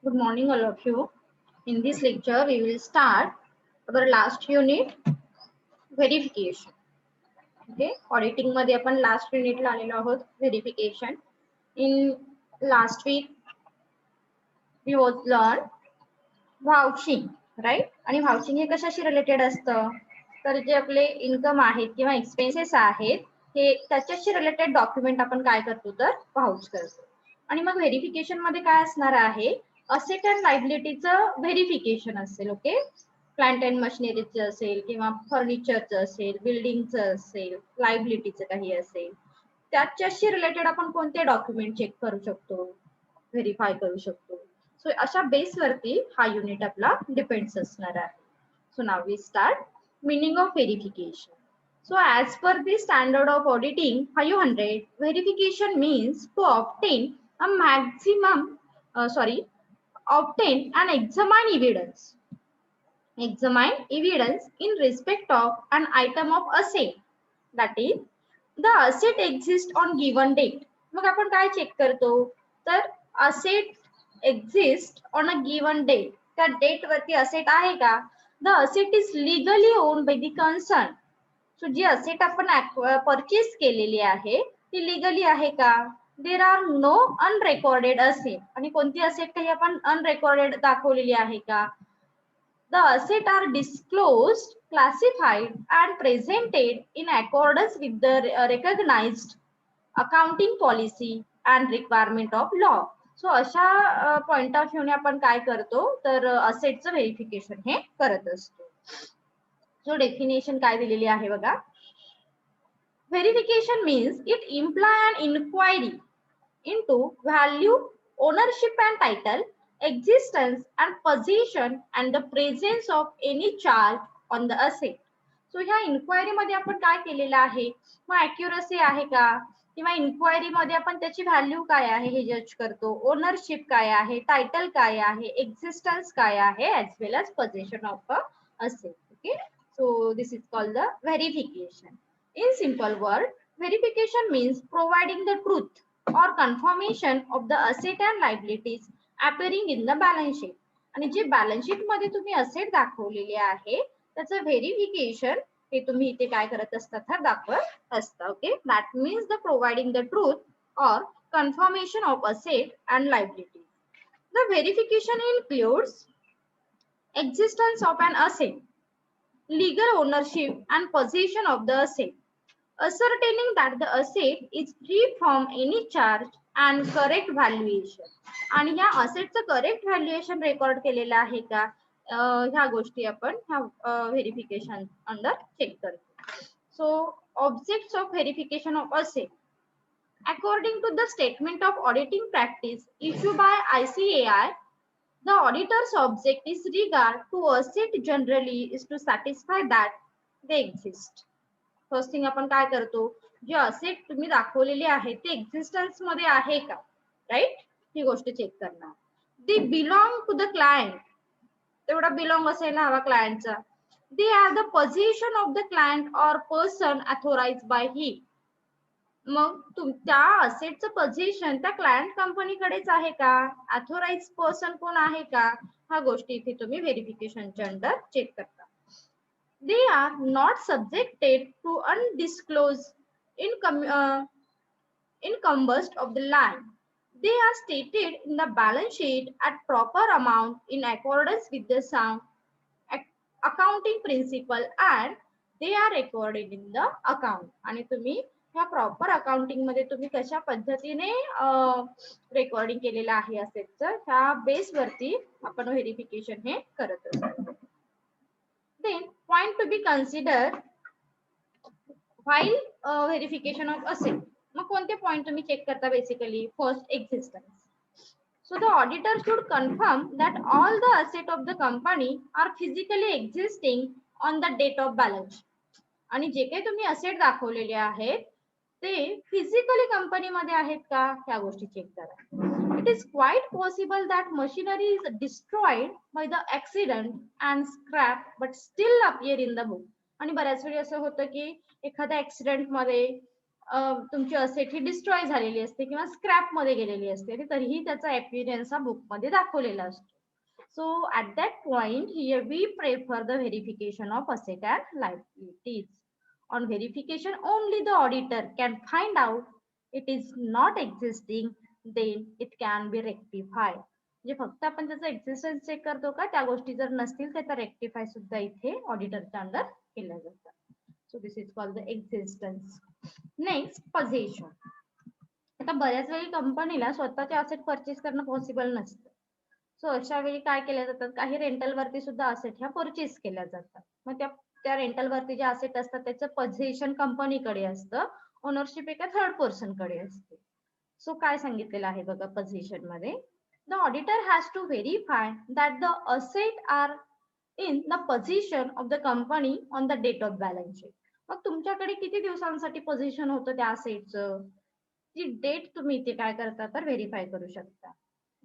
Good morning, all of you. In this lecture, we will start our last unit, verification. Okay, auditing मध्ये आपण last unit ला आलेलो आहोत, verification. In last week, we was learn vouching, right? आणि vouching हे कशाशी related असतं? तर जे आपले इन्कम आहेत किंवा एक्सपेन्सेस आहेत, हे त्याच्याशी रिलेटेड डॉक्युमेंट आपण काय करतो तर व्हाउच करतो. आणि मग व्हेरिफिकेशन मध्ये काय असणार आहे? असेट अँड लायबिलिटीचं व्हेरिफिकेशन असेल. ओके, प्लांट अँड मशिनरीचं असेल किंवा फर्निचरचं असेल, बिल्डिंगचं असेल, लायबिलिटीचं काही असेल, त्याच्याशी रिलेटेड आपण कोणते डॉक्युमेंट चेक करू शकतो, व्हेरीफाय करू शकतो. सो अशा बेसवरती हा युनिट आपला डिपेंड्स असणार आहे. So now we start. Meaning of verification. So as per the standard of auditing 500, verification means to obtain a maximum, obtain and examine evidence. Examine evidence in respect of an item of asset. That is, the asset exists on given date. मग आपण काय check करतो? तर asset exist on a given date. त्या date वरती asset आहे का? The asset is legally owned by the concerned. So जी असेट आपण परचेस केलेली आहे ती लिगली आहे का? There are no unrecorded asset. आणि कोणती असेट काही आपण अनरेकॉर्डेड दाखवलेली आहे का? The asset are disclosed, classified and presented in accordance with the recognised accounting policy and requirement of law. So अशा पॉइंट ऑफ व्ह्यूने आपण काय करतो तर असेटचं व्हेरिफिकेशन हे करत असतो. सो डेफिनेशन काय दिलेली आहे बघा. Verification means it imply an inquiry into value, ownership and title, existence and position and the presence of any charge on the asset. So ह्या इन्क्वायरी मध्ये आपण काय केलेलं आहे, मग अॅक्युरसी आहे का, किंवा इन्क्वायरी मध्ये आपण त्याची व्हॅल्यू काय आहे हे जज करतो, ओनरशिप काय आहे, टायटल काय आहे, एक्झिस्टन्स काय आहे, as well as position of a asset. Okay, so this is called the verification. In simple word, verification means providing the truth or confirmation of the asset and liabilities appearing in the balance sheet. आणि जे balance sheet मध्ये तुम्ही asset दाखवलेले आहे त्याचं verification हे तुम्ही इथे काय करत असता तर दाखवत असता. Okay, that means the providing the truth or confirmation of asset and liabilities. The verification includes existence of an asset, legal ownership and possession of the asset, ascertaining that the asset is free from any charge and correct valuation. आणि ह्या असेटचं correct valuation record केलेलं आहे का, ह्या गोष्टी आपण ह्या verification under check करतो. So objects of verification of asset. According to the statement of auditing practice issued by ICAI, the auditor's object is regard to asset generally is to satisfy that they exist. First thing आपण काय करतो, जे asset तुम्ही दाखवलेले आहे ते existence मध्ये आहे का, राईट, ही गोष्ट चेक करणार. They belong to the client, तेवढा बिलॉंग असायला हवा क्लायंटचा. They are the position of the client और पर्सन अथॉराइज बाय ही. मग त्या असेटचं पोझिशन त्या क्लायंट कंपनीकडेच आहे का, अथॉराइज पर्सन कोण आहे का, ह्या गोष्टी इथे तुम्ही व्हेरिफिकेशनच्या अंडर चेक करता. They are not subjected to undisclosed incumbents of the line. They are stated in the balance sheet at proper amount in accordance with the sound accounting principle and they are recorded in the account. आणि तुम्ही ह्या proper accounting मध्ये तुम्ही कशा पद्धतीने recording केलेलं आहे असेटचं, ह्या बेसवरती आपण व्हेरिफिकेशन हे करत असतो. Then point to be considered while verification of asset. मग कोणते पॉइंट तुम्ही चेक करता basically. First, existence. So the auditor should confirm that all the asset of the company are physically existing on the date of balance. आणि जे काही तुम्ही asset दाखवलेले आहेत ते फिजिकली कंपनीमध्ये आहेत का, ह्या गोष्टी चेक करा. It is quite possible that machinery is destroyed by the accident and scrap but still appear in the book. आणि बऱ्याच वेळी असं होतं की एखाद्या ऍक्सिडेंट मध्ये तुमची असेट ही डिस्ट्रॉय झालेली असते किंवा स्क्रॅप मध्ये गेलेली असते आणि तरीही त्याचा अपीअरन्स हा बुक मध्ये दाखवलेला असतो. So at that point here we prefer the verification of asset and liabilities. On verification only the auditor can find out it is not existing, then it can be rectified. म्हणजे फक्त आपण त्याचा existence check करतो का, त्या गोष्टी जर नसतील तर रेक्टिफाय सुद्धा इथे ऑडिटरच्या अंडर केल्या जातात. So this is called the existence. Next position. आता बऱ्याच वेळी कंपनीला स्वतःचे असेट परचेस करणं पॉसिबल नसतं. सो अशा वेळी काय केल्या जातात, काही रेंटल वरती सुद्धा असेट ह्या परचेस केल्या जातात. मग त्या रेंटल वरती जे असेट असतात त्याचं पोझिशन कंपनीकडे असतं, ओनरशिप एका थर्ड पर्सन कडे असते. सो काय सांगितलेलं आहे बघा पोझिशन मध्ये, the auditor has to verify that the asset are in the position of the company on the date of balance sheet. मग तुमच्याकडे किती दिवसांसाठी पोझिशन होतं त्या असेटचं, ती डेट तुम्ही इथे काय करता तर व्हेरीफाय करू शकता.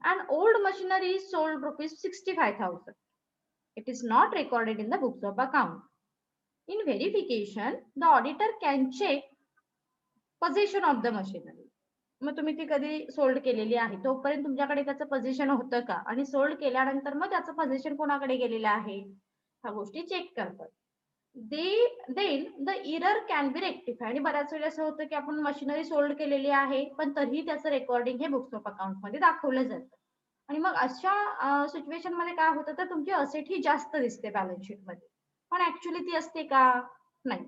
And old machinery is sold ₹65,000. It is not recorded in the books of account. In verification, the auditor can check possession of the machinery. मग तुम्ही ती कधी सोल्ड केलेली आहे तोपर्यंत तुमच्याकडे त्याचं पोझिशन होतं का, आणि सोल्ड केल्यानंतर मग त्याचं पोझिशन कोणाकडे गेलेलं आहे, ह्या गोष्टी चेक करतात. Then the error can be rectify. आणि बऱ्याच वेळेस असं होतं की आपण मशिनरी सोल्ड केलेली आहे पण तरीही त्याचं रेकॉर्डिंग हे बुक्स ऑफ अकाउंट मध्ये दाखवलं जातं. आणि मग अशा सिच्युएशन मध्ये काय होतं तर तुमची असेट ही जास्त दिसते बॅलन्स शीट मध्ये, पण ऍक्च्युली ती असते का, नाही.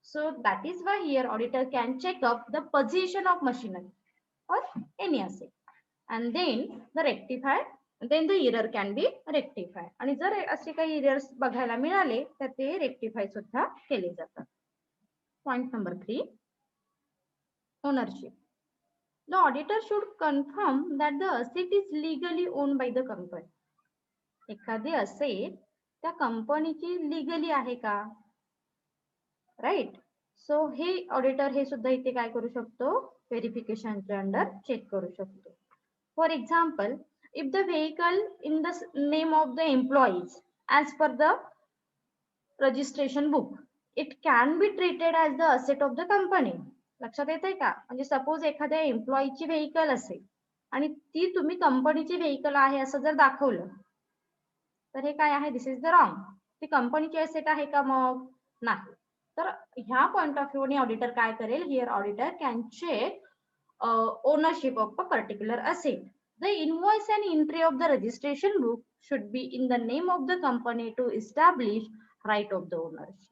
So that is why here auditor can check up the position of machinery or any asset and then the rectify, then the error can be rectified. आणि जर असे काही एरर्स बघायला मिळाले तर ते रेक्टिफाय सुद्धा केले जातात. Point number 3, ownership. The auditor should confirm that the asset is legally owned by the company. एखादी असेट त्या कंपनीची लिगली आहे का, राईट. सो हे ऑडिटर हे सुद्धा इथे काय करू शकतो, व्हेरिफिकेशनच्या अंडर चेक करू शकतो. For example, if the vehicle in the name of the employees as per the registration book, it can be treated as the asset of the company. लक्षात येते का, म्हणजे सपोज एखाद्या एम्प्लॉईची व्हेकल असेल आणि ती तुम्ही कंपनीची व्हेकल आहे असं जर दाखवलं तर हे काय आहे, दिस इज द रॉंग. ती कंपनीची असेट आहे का, मग नाही. तर ह्या पॉइंट ऑफ व्ह्यू ने ऑडिटर काय करेल, here auditor can check ownership of a particular asset. The invoice and entry of the registration book should be in the name of the company to establish right of the ownership.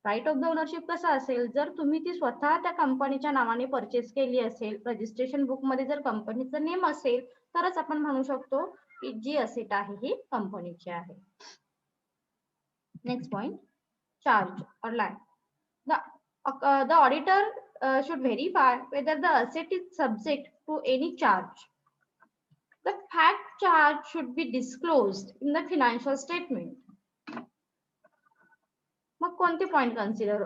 Right of the ownership कसं असेल, जर तुम्ही ती स्वतः त्या कंपनीच्या नावाने purchase केली असेल, रजिस्ट्रेशन बुक मध्ये जर कंपनीचं नेम असेल तरच आपण म्हणू शकतो की जी असेट आहे ही कंपनीची आहे. Next point, charge or land. The auditor should verify whether the asset is subject to any charge. The fact charge should be disclosed in the financial statement. मग कोणते पॉइंट कन्सिडर,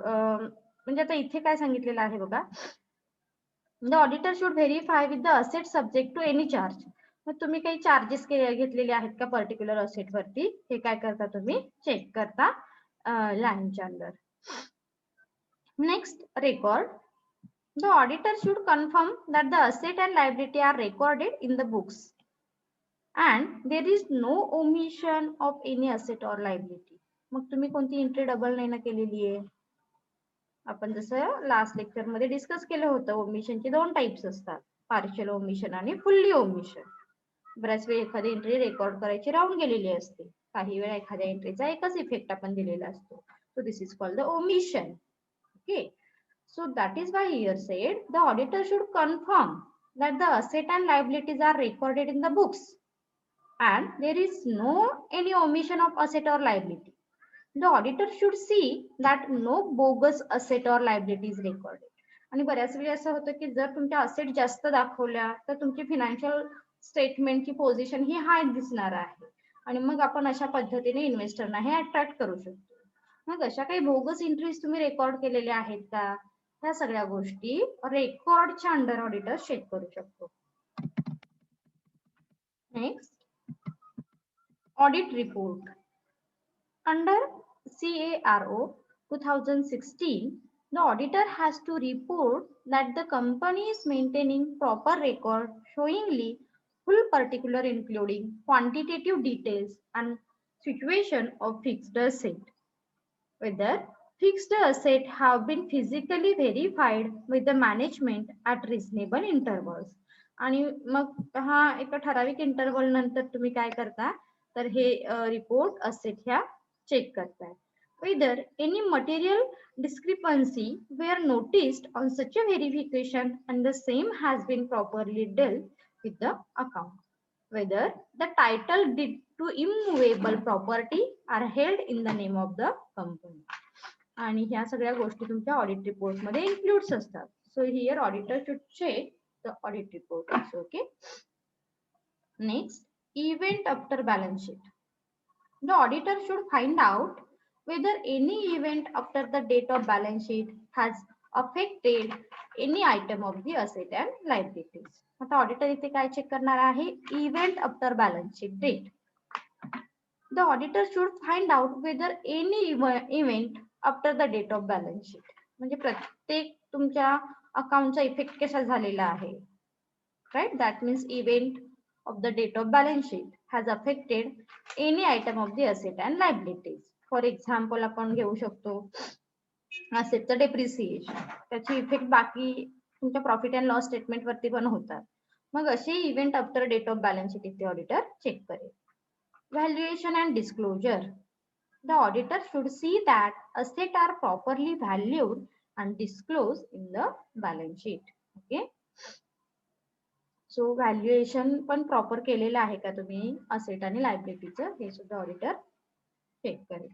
म्हणजे आता इथे काय सांगितलेलं आहे बघा, the auditor should verify with the asset subject to any charge. मग तुम्ही काही चार्जेस घेतलेले आहेत का पर्टिक्युलर असेट वरती, हे काय करता तुम्ही चेक करता लाईनच्या under. Next, record. The auditor should confirm that the asset and liability are recorded in the books and there is no omission of any asset or liability. मग तुम्ही कोणती एंट्री डबल नाही ना केलेली आहे. आपण जसं लास्ट लेक्चर मध्ये डिस्कस केलं होतं, ओमिशनचे 2 टाइप्स असतात, पार्शियल ओमिशन आणि फुल्ली ओमिशन. बऱ्याच वेळ एखादी एंट्री रेकॉर्ड करायची राहून गेलेली असते, काही वेळा एखाद्या एंट्रीचा एकच इफेक्ट आपण दिलेला असतो. So this is called the omission. Okay. So that is why here said the auditor should confirm that the asset and liabilities are recorded in the books and there is no any omission of asset or liability. The auditor should see that no bogus asset or liability is recorded. आणि बऱ्याच वेळी असं होतं की जर तुमच्या asset जास्त दाखवल्या तर तुमची फिनान्शियल स्टेटमेंटची पोझिशन ही हाय दिसणार आहे आणि मग आपण अशा पद्धतीने इन्व्हेस्टरना हे अट्रॅक्ट करू शकतो. मग अशा काही बोगस एंट्रीज तुम्ही रेकॉर्ड केलेल्या आहेत का, ह्या सगळ्या गोष्टी रेकॉर्डच्या अंडर ऑडिटर चेक करू शकतो. Next, audit report. Under CARO 2016 The auditor has to report that the company is maintaining proper record showingly full particular including quantitative details and situation of fixed asset. Whether fixed asset have been physically verified with the management at reasonable intervals. आणि मग हा एका ठराविक interval नंतर तुम्ही काय करता तर हे रिपोर्ट असेट ह्या चेक करताय. Whether any material discrepancy were noticed on such a verification and the same has been properly dealt with the account. Whether the title deed to immovable property are held in the name of the company. आणि ह्या सगळ्या गोष्टी तुमच्या audit report मध्ये includes असतात. So here auditor should check the audit report also. Okay. Next, event after balance sheet. The auditor should find out whether any event after the date of balance sheet has affected any item of the asset and liabilities. आता auditor इथे काय check करणार आहे event after balance sheet date. The auditor should find out whether any event after the date of balance sheet म्हणजे प्रत्येक तुमच्या अकाउंटचा effect कसा झालेला आहे. Right, that means event of the date of balance sheet has affected any item of the asset and liabilities. For example, आपण घेऊ शकतो असेटचं depreciation, त्याची इफेक्ट बाकी तुमच्या प्रॉफिट अँड लॉस स्टेटमेंट वरती पण होतात. मग असे event after date of balance sheet इथे ऑडिटर चेक करेल. Valuation and disclosure. The auditor should see that assets are properly valued and disclosed in the balance sheet. Okay. So valuation पण proper केलेलं आहे का तुम्ही असेट आणि लायबिलिटीचं हे सुद्धा ऑडिटर चेक करेल.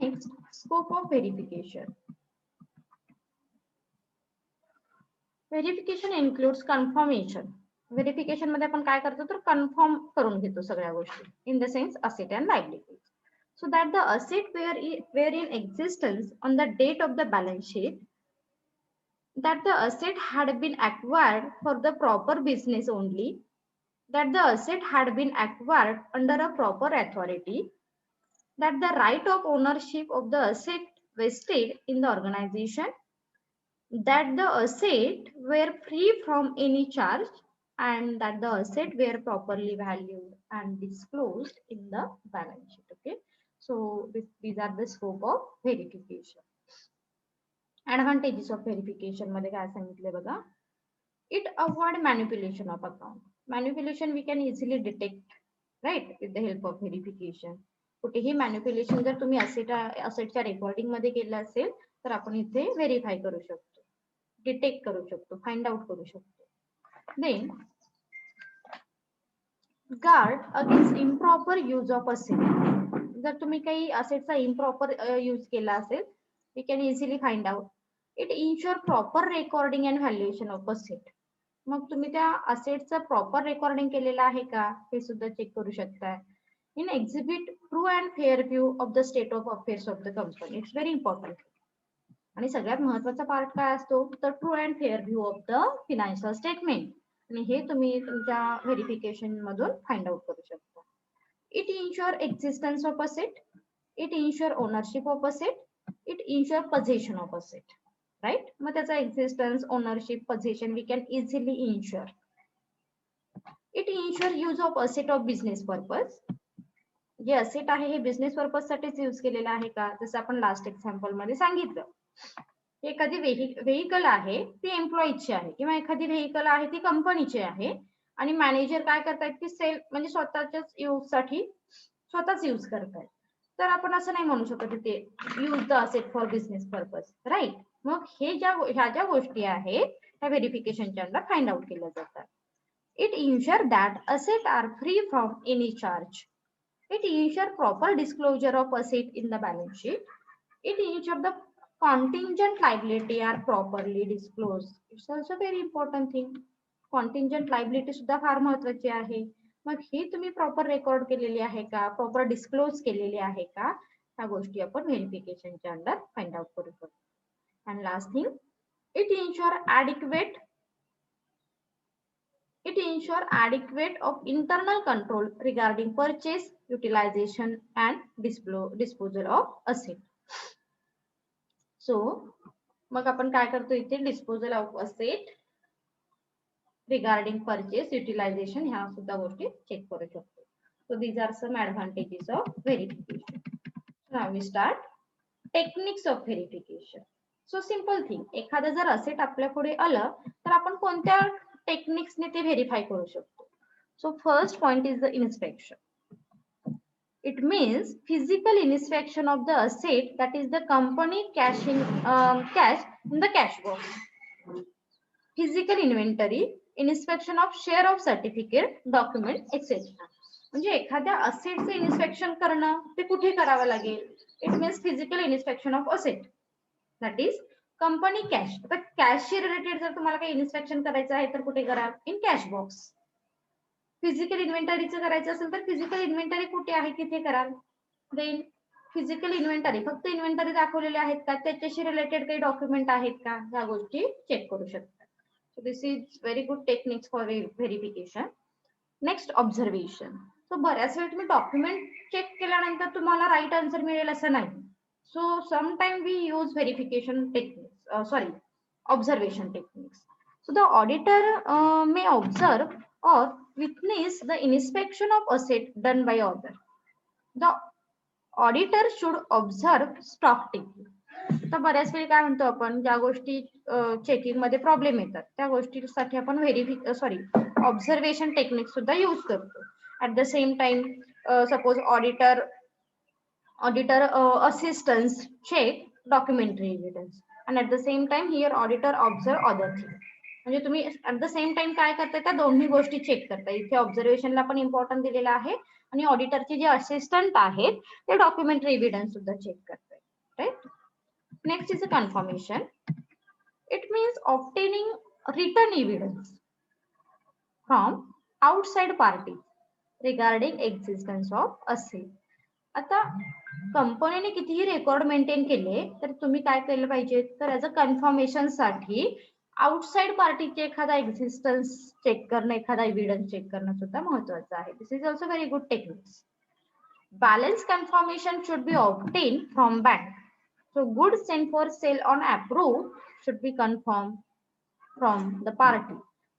Next, scope of verification. Verification includes confirmation. Verification मध्ये आपण काय करतो तर कन्फर्म करून घेतो सगळ्या गोष्टी in the sense asset and liabilities. So that the asset were in existence on the date of the balance sheet, that the asset had been acquired for the proper business only, that the asset had been acquired under a proper authority, that the right of ownership of the asset vested in the organization, that the asset were free from any charge, and that the asset were properly valued and disclosed in the balance sheet. Okay. So these are the scope of verification. Advantages of verification मध्ये काय सांगितले बघा. It avoid manipulation of account. Manipulation we can easily detect, right, with the help of verification. कुठेही manipulation जर तुम्ही असेटच्या recording मध्ये केलं असेल तर आपण इथे व्हेरीफाय करू शकतो, डिटेक्ट करू शकतो, फाइंड आउट करू शकतो. Then guard against improper use of asset. जर तुम्ही काही असेटचा इम्प्रॉपर यूज केला असेल we can easily find out. It ensure proper recording and valuation of asset. मग तुम्ही त्या असेटचं प्रॉपर रेकॉर्डिंग केलेलं आहे का हे सुद्धा चेक करू शकता. In exhibit true and fair view of the state of affairs of the company. It's very important. आणि सगळ्यात महत्वाचा पार्ट काय असतो तर true and fair view of the financial statement. आणि हे तुम्ही तुमच्या व्हेरिफिकेशन मधून फाइंड आउट करू शकता. It ensure existence of asset. It ensure ownership of asset. It ensure position of asset. Right. मग त्याचा existence, ownership, position we can easily ensure. It ensure use of asset of business purpose. जे asset आहे हे business purpose साठीच use केलेलं आहे का, जसं आपण लास्ट एक्झाम्पल मध्ये सांगितलं. एखादी व्हेकल आहे ती एम्प्लॉईची आहे किंवा एखादी व्हेकल आहे ती कंपनीची आहे आणि मॅनेजर काय करतायत की सेल्फ म्हणजे स्वतःच्याच यूज साठी स्वतःच यूज करतायत. तर आपण असं नाही म्हणू शकत ते use the asset for business purpose. Right. मग ह्या ज्या गोष्टी आहेत त्या व्हेरिफिकेशनच्या अंडर फाइंड आउट केल्या जातात. It ensure that asset are free from any charge. It ensure proper disclosure of asset in the balance sheet. It ensure the contingent liability are properly disclosed. It's also very important thing. Contingent liability सुद्धा फार महत्वाची आहे. मग हे तुम्ही proper record केलेली आहे का, प्रॉपर डिस्क्लोज केलेली आहे का, ह्या गोष्टी आपण व्हेरिफिकेशनच्या अंडर फाइंड आउट करू शकतो. And last thing, it ensure adequate of internal control regarding purchase, utilization and disposal of asset. So मग आपण काय करतो इथे disposal of asset regarding purchase utilisation ह्या सुद्धा गोष्टी चेक करू शकतो. So these are some advantages of verification. Now we start techniques of verification. So simple thing, एखादं जर असेट आपल्या पुढे आलं तर आपण कोणत्या टेक्निक्सने ते व्हेरीफाय करू शकतो. So first point is the inspection. It means physical inspection of the asset, that is the company cash in the cash box. Physical inventory, inspection of share of certificate, document, etc. म्हणजे एखाद्या असेटचे inspection करणं ते कुठे करावं लागेल. It means physical inspection of asset, that is company cash. आता कॅशशी related जर तुम्हाला काही इन्स्पेक्शन करायचं आहे तर कुठे करा, इन कॅश बॉक्स. फिजिकल इन्व्हेंटरीचं करायचं असेल तर फिजिकल इन्व्हेंटरी कुठे आहे तिथे कराल. देन फिजिकल इन्व्हेंटरी फक्त इन्व्हेंटरी दाखवलेले आहेत का, त्याच्याशी रिलेटेड काही डॉक्युमेंट आहेत का, ह्या गोष्टी चेक करू शकता. So this is very good techniques for verification. Next observation. So बऱ्याच वेळ तुम्ही डॉक्युमेंट चेक केल्यानंतर तुम्हाला राईट आन्सर मिळेल असं नाही. So sometime we use verification techniques, sorry observation techniques. So the auditor may observe or witness the inspection of asset done by other. The auditor should observe stock taking. तर बऱ्याच वेळी काय म्हणतो आपण, ज्या गोष्टी चेकिंग मध्ये प्रॉब्लेम येतात त्या गोष्टीसाठी आपण ऑब्झर्वेशन टेक्निक सुद्धा यूज करतो. At the same time suppose auditor assistants check documentary evidence, and at the same time here auditor observe other thing. म्हणजे तुम्ही ऍट द सेम टाइम काय करताय, त्या दोन्ही गोष्टी चेक करताय. इथे ऑब्झर्वेशनला पण इम्पॉर्टन्स दिलेला आहे आणि ऑडिटरचे जे असिस्टंट आहेत ते डॉक्युमेंटरी एव्हिडन्स सुद्धा चेक करताय. Right. Next is a confirmation. It means obtaining return evidence from outside party regarding existence of asset. आता कंपनीने कितीही रेकॉर्ड मेंटेन केले तर तुम्ही काय केलं पाहिजे, तर ऍज अ कन्फर्मेशन साठी आउटसाइड पार्टीचे एखादा एक्झिस्टन्स चेक करणं, एखादा एव्हिडन्स चेक करणं सुद्धा महत्वाचं आहे. This is also very good techniques. Balance confirmation should be obtain from bank. So goods send for sale on approve should be confirm from the party.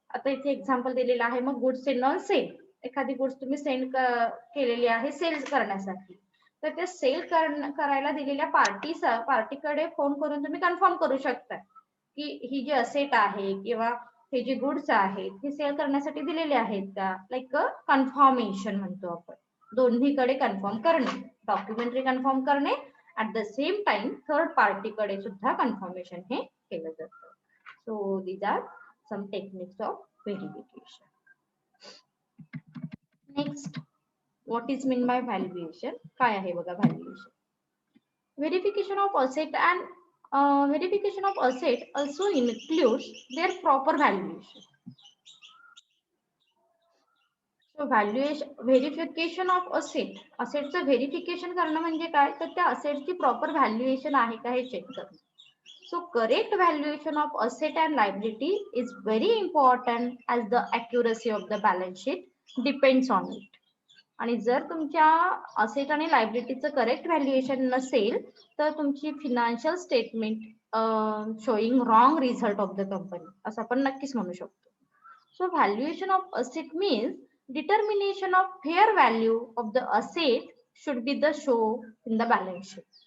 आता इथे एक्झाम्पल दिलेलं आहे. मग गुड्स सेंड ऑन सेल, एखादी goods तुम्ही send केलेली आहे cells करण्यासाठी, तर ते सेल करायला दिलेल्या पार्टीकडे फोन करून तुम्ही कन्फर्म करू शकता की ही जी असेट आहे किंवा हे जे गुड्स आहेत हे सेल करण्यासाठी दिलेले आहेत का. लाईक कन्फर्मेशन म्हणतो आपण. दोन्हीकडे कन्फर्म करणे, डॉक्युमेंटरी कन्फर्म करणे, at the same time third पार्टीकडे सुद्धा कन्फर्मेशन हे केलं जातं. So these are some techniques of verification. Next, what is mean by valuation? काय आहे बघा valuation. Verification of asset and verification of asset also includes their proper valuation. So verification of asset, assetचं verification करणं म्हणजे काय, तर त्या असेटची proper valuation आहे का हे चेक करणं. So correct valuation of asset and liability is very important as the accuracy of the balance sheet depends on it. आणि जर तुमच्या असेट आणि लायबिलिटीचं करेक्ट व्हॅल्युएशन नसेल तर तुमची financial statement showing wrong result of the company असं आपण नक्कीच म्हणू शकतो. So valuation of asset means determination of fair value of the asset should be the show in the balance sheet.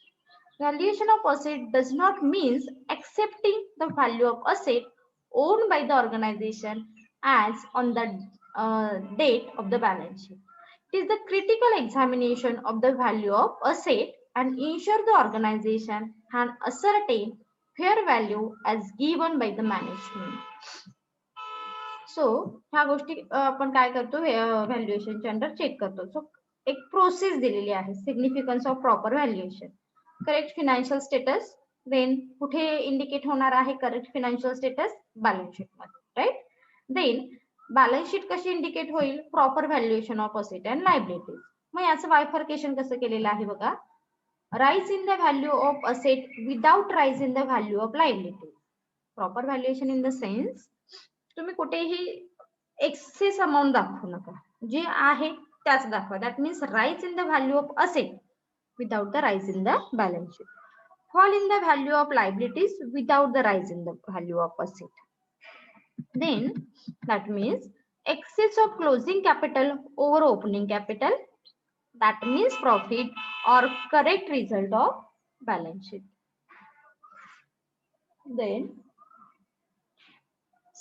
Valuation of asset does not means accepting the value of asset owned by the organization as on the date of the balance sheet. It is the critical examination of the value of asset and ensure the organization can ascertain fair value as given by the management. So ह्या गोष्टी आपण काय करतो, व्हॅल्युएशनच्या under check करतो. So एक process दिलेली आहे. Significance of proper valuation, correct financial status, then कुठे इंडिकेट होणार आहे correct financial status, balance sheet मध्ये. राईट. देन बॅलन्स शीट कशी इंडिकेट होईल, proper valuation of asset and liabilities. मग याचं बायफर्केशन कसं केलेलं आहे बघा. Rise in the value of asset without rise in the value of liability. Proper valuation in the sense तुम्ही कुठेही एक्सेस अमाऊंट दाखवू नका, जे आहे त्याच दाखवा. That means rise in the value of asset without the rise in the balance sheet. fall in the value of liabilities without the rise in the value of asset. Then that means excess of closing capital over opening capital, that means profit or correct result of balance sheet. Then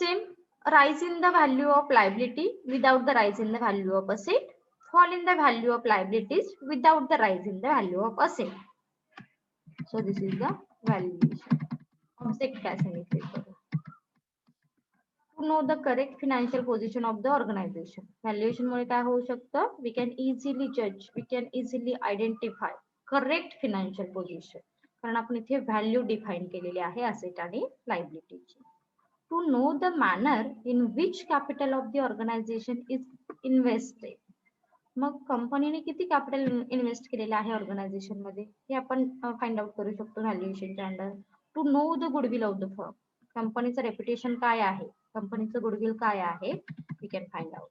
same, rise in the value of liability without the rise in the value of asset, fall in the value of liabilities without the rise in the value of asset. So this is the valuation. Object काय सांगितले बघा. To know the correct financial position of the organization. Valuation मुळे काय होऊ शकतं? We can easily judge, we can easily identify correct financial position. कारण आपण इथे व्हॅल्यू डिफाइन केलेली आहे असेट आणि लायबिलिटीची. To know the manner in which capital of the organization is invested. मग कंपनीने किती कॅपिटल इन्व्हेस्ट केलेलं आहे ऑर्गनायझेशन मध्ये हे आपण फाइंड आउट करू शकतो व्हॅल्युएशनच्या under. To know the goodwill of the firm. कंपनीचं रेप्युटेशन काय आहे, कंपनीचं गुडविल काय आहे, we can find out.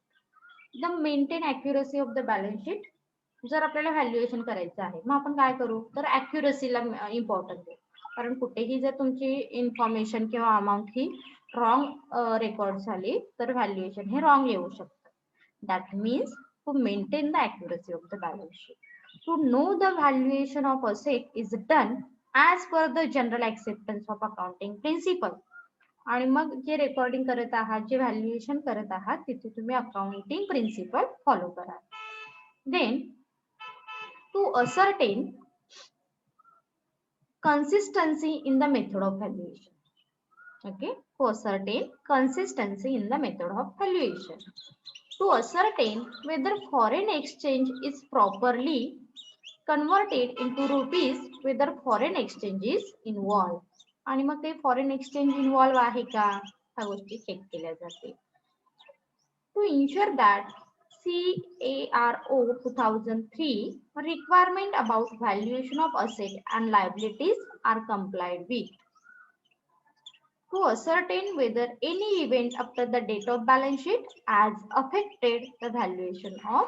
The maintain accuracy of the balance sheet. जर आपल्याला व्हॅल्युएशन करायचं आहे मग आपण काय करू, तर अॅक्युरसीला इम्पॉर्टंट आहे. कारण कुठेही जर तुमची इन्फॉर्मेशन किंवा अमाऊंट ही रॉंग रेकॉर्ड झाली तर व्हॅल्युएशन हे रॉंग येऊ शकतं. That means to maintain the accuracy of the balance sheet. To know the valuation of asset is done as per the general acceptance of accounting principle. आणि मग जे recording करत आहात, जे व्हॅल्युएशन करत आहात तिथे तुम्ही अकाउंटिंग प्रिन्सिपल फॉलो करा. Then to ascertain consistency in the method of valuation. Okay, to ascertain consistency in the method of valuation. To ascertain whether foreign exchange is properly converted into rupees, whether foreign exchange is involved. आणि मग ते foreign exchange involve आहे का ह्या गोष्टी check केल्या जाते. To ensure that CARO 2003 requirement about valuation of asset and liabilities are complied with. To ascertain whether any event after the date of balance sheet has affected the valuation of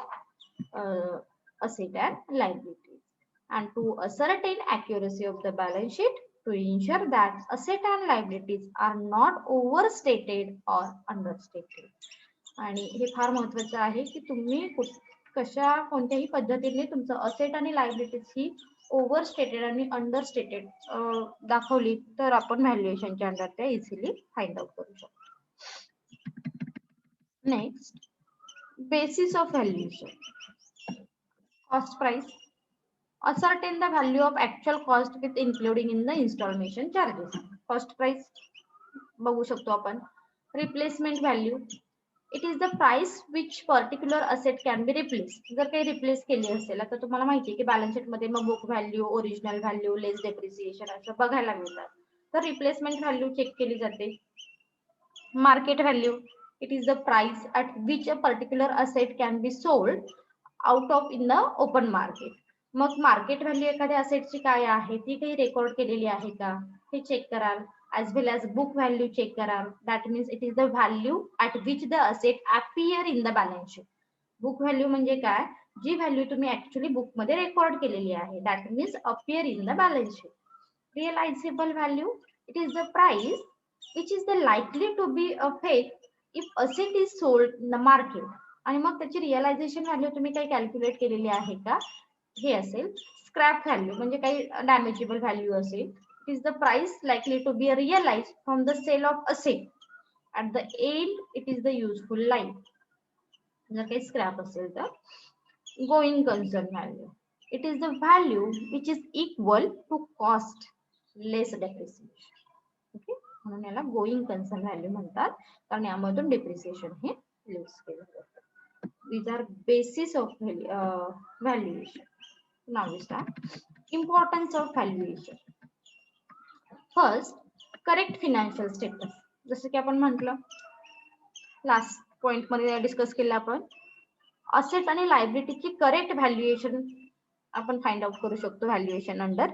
asset and liabilities, and to ascertain accuracy of the balance sheet to ensure that asset and liabilities are not overstated or understated. आणि हे फार महत्त्वाचं आहे की तुम्ही कोणत्याही पद्धतीने तुमचं असेट आणि लायबिलिटीज ही ओव्हरस्टेटेड आणि अंडरस्टेटेड दाखवली तर आपण व्हॅल्युएशनच्या अंडर त्या इझिली फाइंड आउट करू शकतो. Next, basis of valuation. Cost price. ascertain the value of actual cost with including in the installation charges. Cost price बघू शकतो आपण. Replacement value. It is the price which particular asset can be replace. जर काही replace केली असेल तर तुम्हाला माहिती आहे की बॅलन्स शीट मध्ये मग बुक व्हॅल्यू, ओरिजिनल व्हॅल्यू, लेस डेप्रिसिएशन असं बघायला मिळतात. तर रिप्लेसमेंट व्हॅल्यू चेक केली जाते. Market value. It is the price at which a particular asset can be sold out of in the open market. मग मार्केट व्हॅल्यू एखाद्या असेटची काय आहे, ती काही रेकॉर्ड केलेली आहे का हे चेक कराल. as well as book value check करा. That means it is the value at which the asset appear in the balance sheet. Book value म्हणजे काय, जी व्हॅल्यू तुम्ही ऍक्च्युअली बुक मध्ये रेकॉर्ड केलेली आहे. That means appear in the balance sheet. Realizable value, it is the price which is the likely to be paid if asset is sold in the market. आणि मग त्याची realisation value तुम्ही काही calculate केलेली आहे का हे असेल. स्क्रॅप व्हॅल्यू म्हणजे काही डॅमेजेबल व्हॅल्यू असेल. It is the price likely to be realized from the sale of asset. At the end, it is the useful life. जर काही स्क्रॅप असेल तर going concern value. It is the value which is equal to cost less depreciation. Okay, म्हणून याला going concern value म्हणतात कारण यामधून depreciation हे लेस केलं जातं. These are basis of valuation. Now we start. Importance of valuation. First, correct financial status. जसं की आपण म्हटलं लास्ट पॉइंट मध्ये डिस्कस केलं आपण, असेट आणि लायबिलिटीची करेक्ट व्हॅल्युएशन आपण फाइंड आउट करू शकतो valuation under.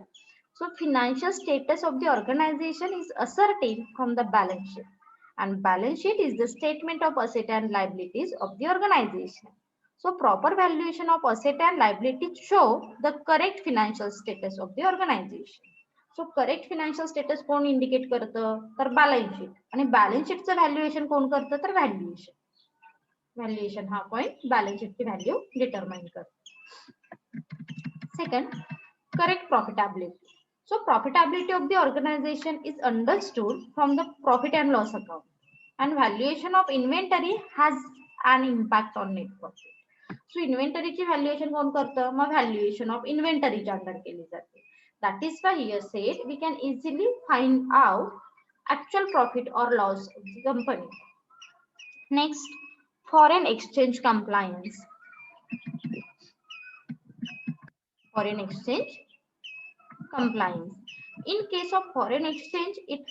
So financial status of the organisation is ascertained from the balance sheet, and balance sheet is the statement of asset and liabilities of the organization. So proper valuation of asset and liabilities show the correct financial status of the organization. So correct financial status कोण indicate करतं तर balance sheet, आणि balance शीटचं valuation कोण करतं तर valuation. Valuation हा point balance शीटची value determine करतो. Second, correct profitability. So profitability of the organization is understood from the profit and loss account, and valuation of inventory has an impact on net profit. So inventory ची valuation कोण करतं, मग valuation of inventory च्या under केली जाते. That is why here said we can easily find out actual profit or loss of the company. Next, foreign exchange compliance. Foreign exchange compliance. In case of foreign exchange, it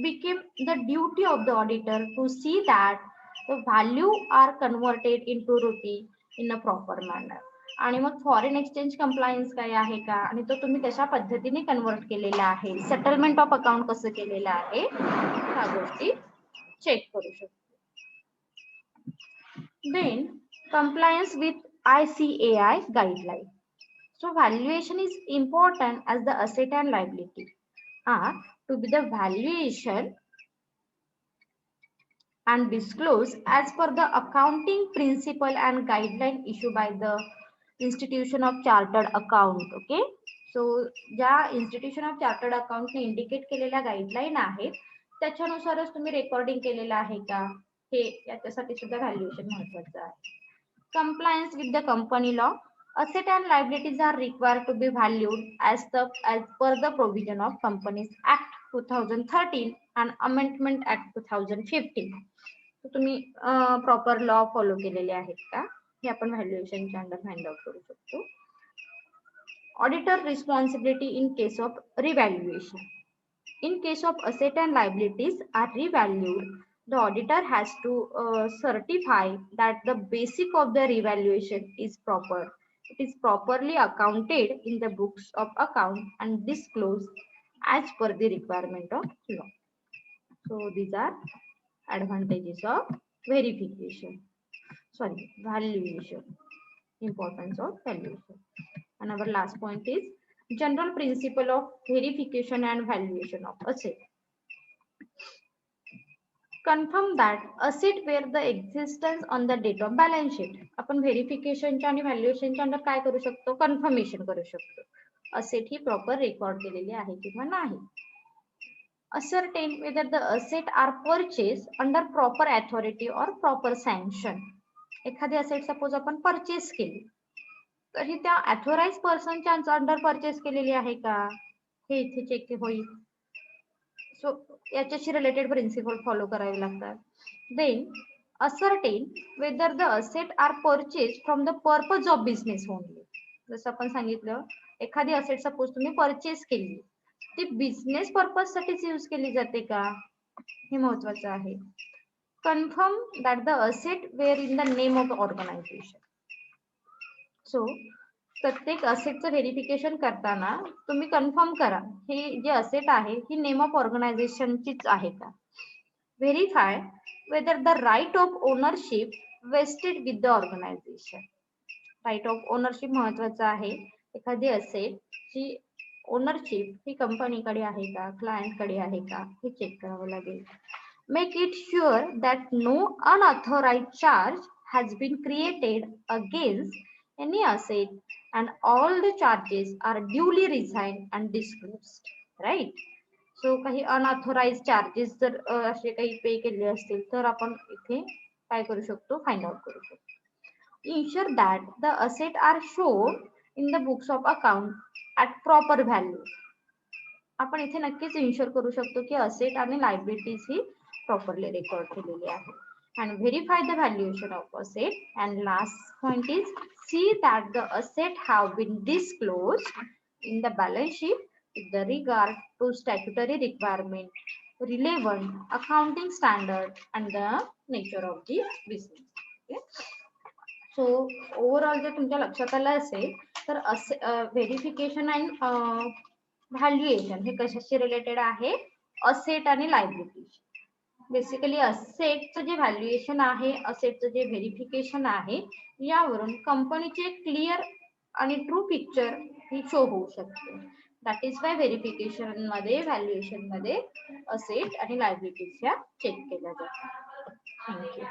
became the duty of the auditor to see that the value are converted into rupee in a proper manner. आणि मग foreign exchange compliance काय आहे का, आणि तो तुम्ही कशा पद्धतीने कन्वर्ट केलेला आहे, सेटलमेंट ऑफ अकाउंट कसं केलेलं आहे, ह्या गोष्टी चेक करू शकतो. Then compliance with ICAI guideline. So valuation is important as the asset and liability are to be the valuation and disclosed as per the accounting principle and guideline issued by the Institution of Chartered Account. Okay, so ज्या Institution of Chartered Account ने indicate केलेल्या guideline आहेत त्याच्यानुसारच तुम्ही recording केलेलं आहे का, हे याच्यासाठी सुद्धा व्हॅल्युएशन महत्त्वाचं आहे. Compliance with the company law. Asset and liabilities are required to be valued as per the provision of Companies Act 2013 and Amendment Act 2015. तर तुम्ही प्रॉपर लॉ फॉलो केलेले आहेत का, हे आपण व्हॅल्युएशनच्या अंडर फाइंड आउट करू शकतो. Auditor responsibility in case of revaluation. In case of asset and liabilities are revalued, the auditor has to certify that the basic of the revaluation is proper. It is properly accounted in the books of account and disclosed as per the requirement of law. So these are advantages of valuation. Importance of valuation. And our last point is general principle of verification and valuation of asset. Confirm that asset where the existence on the date of balance sheet. आपण व्हेरिफिकेशनच्या आणि व्हॅल्युएशनच्या under काय करू शकतो, confirmation करू शकतो, asset ही proper record केलेली आहे किंवा नाही. Ascertain whether the asset are purchased under proper authority or proper sanction. एखादी असेट सपोज आपण परचेस केली तर ही त्या ऑथोराइज पर्सनच्या अंडर परचेस केलेली आहे का, हे इथे चेक होईल. सो याच्याशी रिलेटेड प्रिन्सिपल फॉलो करावे लागतात. Then ascertain whether the asset are purchased from the purpose of business only. जसं आपण सांगितलं, एखादी असेट सपोज तुम्ही परचेस केली, ती बिझनेस पर्पज साठीच यूज केली जाते का, हे महत्वाचं आहे. Confirm that the asset were in the name of organisation. So प्रत्येक असेटचं व्हेरिफिकेशन करताना तुम्ही कन्फर्म करा हे जे असेट आहे ही नेम ऑफ ऑर्गनायझेशनचीच आहे का. Verify whether the right of ownership vested with the organisation. Right of ownership महत्वाचं आहे. एखादी असेट ची ओनरशिप ही कंपनीकडे आहे का, क्लायंटकडे आहे का, हे चेक करावं लागेल. Make it sure that no unauthorised charge has been created against any asset and all the charges are duly resigned and disclosed, right? So काही unauthorized charges जर असे काही पे केले असतील तर आपण इथे काय करू शकतो, फाइंड आउट करू शकतो. Ensure that the asset are shown in the books of account at proper value. आपण इथे नक्कीच इन्शुअर करू शकतो की असेट आणि लायबिलिटीज ही प्रॉपरली रेकॉर्ड केलेली आहे. And verify the valuation of asset. And last point is see that the asset have been disclosed in the balance sheet with the regard to statutory requirement, relevant accounting standard and the nature of the business. Okay? So overall जर तुमच्या लक्षात आलं असेल तर verification and valuation हे कशाशी related आहे, asset आणि लायबिलिटी. बेसिकली असेटचं जे व्हॅल्युएशन आहे, असेटचं जे व्हेरिफिकेशन आहे, यावरून कंपनीचे क्लिअर आणि ट्रू पिक्चर ही शो होऊ शकते. दॅट इज वाय व्हेरिफिकेशन मध्ये व्हॅल्युएशन मध्ये असेट आणि लायबिलिटीज च्या चेक केल्या जातात. थँक्यू.